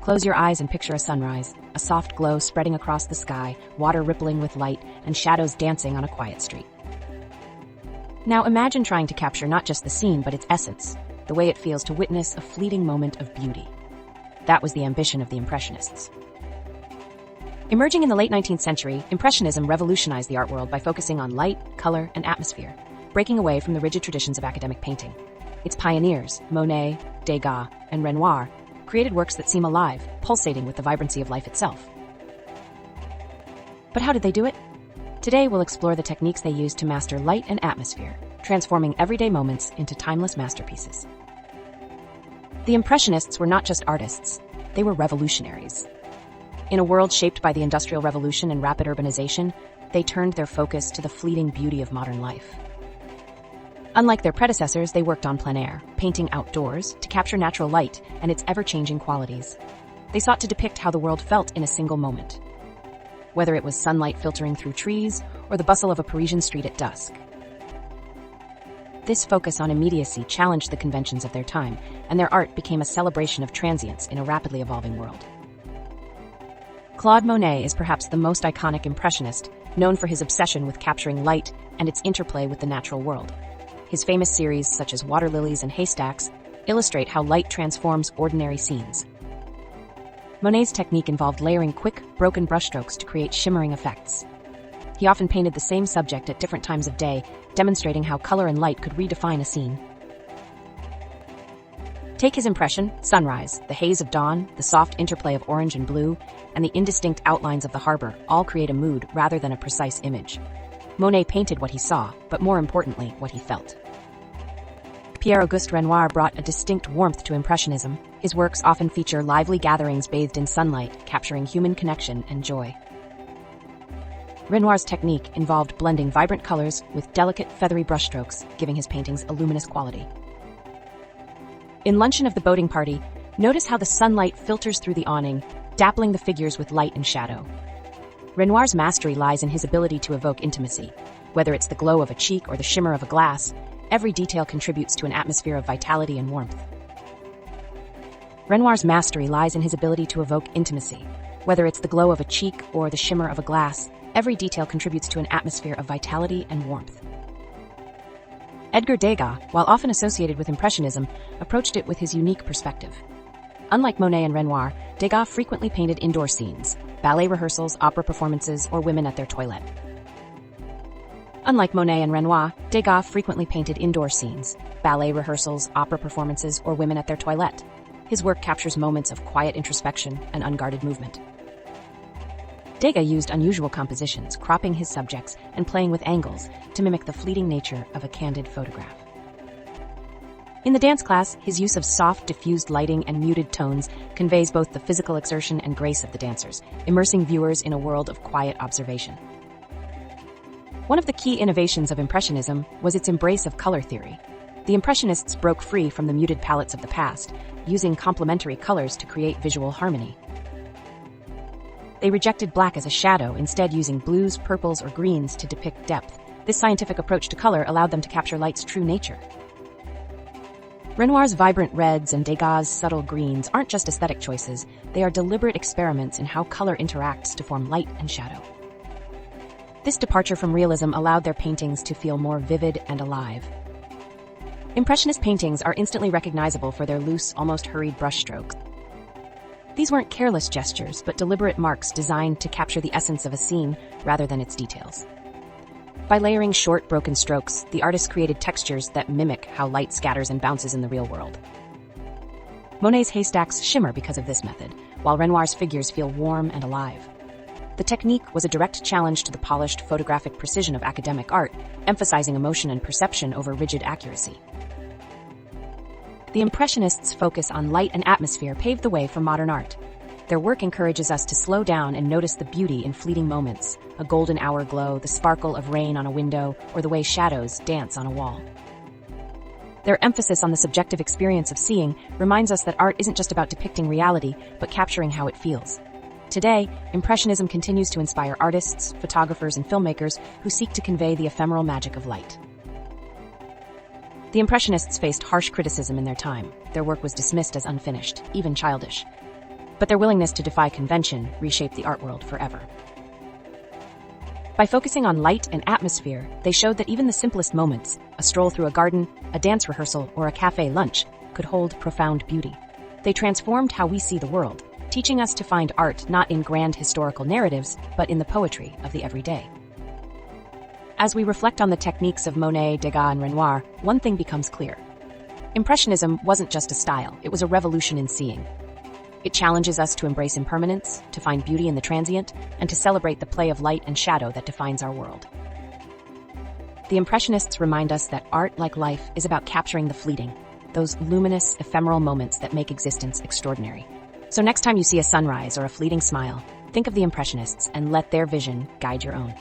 Close your eyes and picture a sunrise, a soft glow spreading across the sky, water rippling with light, and shadows dancing on a quiet street. Now imagine trying to capture not just the scene, but its essence, the way it feels to witness a fleeting moment of beauty. That was the ambition of the Impressionists. Emerging in the late 19th century, Impressionism revolutionized the art world by focusing on light, color, and atmosphere, breaking away from the rigid traditions of academic painting. Its pioneers, Monet, Degas, and Renoir, created works that seem alive, pulsating with the vibrancy of life itself. But how did they do it? Today we'll explore the techniques they used to master light and atmosphere, transforming everyday moments into timeless masterpieces. The Impressionists were not just artists, they were revolutionaries. In a world shaped by the Industrial Revolution and rapid urbanization, they turned their focus to the fleeting beauty of modern life. Unlike their predecessors, they worked on plein air, painting outdoors, to capture natural light and its ever-changing qualities. They sought to depict how the world felt in a single moment, whether it was sunlight filtering through trees or the bustle of a Parisian street at dusk. This focus on immediacy challenged the conventions of their time, and their art became a celebration of transience in a rapidly evolving world. Claude Monet is perhaps the most iconic Impressionist, known for his obsession with capturing light and its interplay with the natural world. His famous series, such as Water Lilies and Haystacks, illustrate how light transforms ordinary scenes. Monet's technique involved layering quick, broken brushstrokes to create shimmering effects. He often painted the same subject at different times of day, demonstrating how color and light could redefine a scene. Take his impression, sunrise, the haze of dawn, the soft interplay of orange and blue, and the indistinct outlines of the harbor all create a mood rather than a precise image. Monet painted what he saw, but more importantly, what he felt. Pierre-Auguste Renoir brought a distinct warmth to Impressionism. His works often feature lively gatherings bathed in sunlight, capturing human connection and joy. Renoir's technique involved blending vibrant colors with delicate, feathery brushstrokes, giving his paintings a luminous quality. In Luncheon of the Boating Party, notice how the sunlight filters through the awning, dappling the figures with light and shadow. Renoir's mastery lies in his ability to evoke intimacy. Whether it's the glow of a cheek or the shimmer of a glass, every detail contributes to an atmosphere of vitality and warmth. Renoir's mastery lies in his ability to evoke intimacy. Whether it's the glow of a cheek or the shimmer of a glass, every detail contributes to an atmosphere of vitality and warmth. Edgar Degas, while often associated with Impressionism, approached it with his unique perspective. Unlike Monet and Renoir, Degas frequently painted indoor scenes, ballet rehearsals, opera performances, or women at their toilette. Unlike Monet and Renoir, Degas frequently painted indoor scenes, ballet rehearsals, opera performances, or women at their toilette. His work captures moments of quiet introspection and unguarded movement. Degas used unusual compositions, cropping his subjects and playing with angles to mimic the fleeting nature of a candid photograph. In the dance class, his use of soft, diffused lighting and muted tones conveys both the physical exertion and grace of the dancers, immersing viewers in a world of quiet observation. One of the key innovations of Impressionism was its embrace of color theory. The Impressionists broke free from the muted palettes of the past, using complementary colors to create visual harmony. They rejected black as a shadow, instead using blues, purples, or greens to depict depth. This scientific approach to color allowed them to capture light's true nature. Renoir's vibrant reds and Degas' subtle greens aren't just aesthetic choices, they are deliberate experiments in how color interacts to form light and shadow. This departure from realism allowed their paintings to feel more vivid and alive. Impressionist paintings are instantly recognizable for their loose, almost hurried brushstrokes. These weren't careless gestures, but deliberate marks designed to capture the essence of a scene rather than its details. By layering short, broken strokes, the artists created textures that mimic how light scatters and bounces in the real world. Monet's haystacks shimmer because of this method, while Renoir's figures feel warm and alive. The technique was a direct challenge to the polished photographic precision of academic art, emphasizing emotion and perception over rigid accuracy. The Impressionists' focus on light and atmosphere paved the way for modern art. Their work encourages us to slow down and notice the beauty in fleeting moments, a golden hour glow, the sparkle of rain on a window, or the way shadows dance on a wall. Their emphasis on the subjective experience of seeing reminds us that art isn't just about depicting reality, but capturing how it feels. Today, Impressionism continues to inspire artists, photographers, and filmmakers who seek to convey the ephemeral magic of light. The Impressionists faced harsh criticism in their time. Their work was dismissed as unfinished, even childish. but their willingness to defy convention reshaped the art world forever. By focusing on light and atmosphere, they showed that even the simplest moments, a stroll through a garden, a dance rehearsal, or a café lunch, could hold profound beauty. They transformed how we see the world, teaching us to find art not in grand historical narratives, but in the poetry of the everyday. As we reflect on the techniques of Monet, Degas, and Renoir, one thing becomes clear. Impressionism wasn't just a style, it was a revolution in seeing. It challenges us to embrace impermanence, to find beauty in the transient, and to celebrate the play of light and shadow that defines our world. The Impressionists remind us that art, like life, is about capturing the fleeting, those luminous, ephemeral moments that make existence extraordinary. So next time you see a sunrise or a fleeting smile, think of the Impressionists and let their vision guide your own.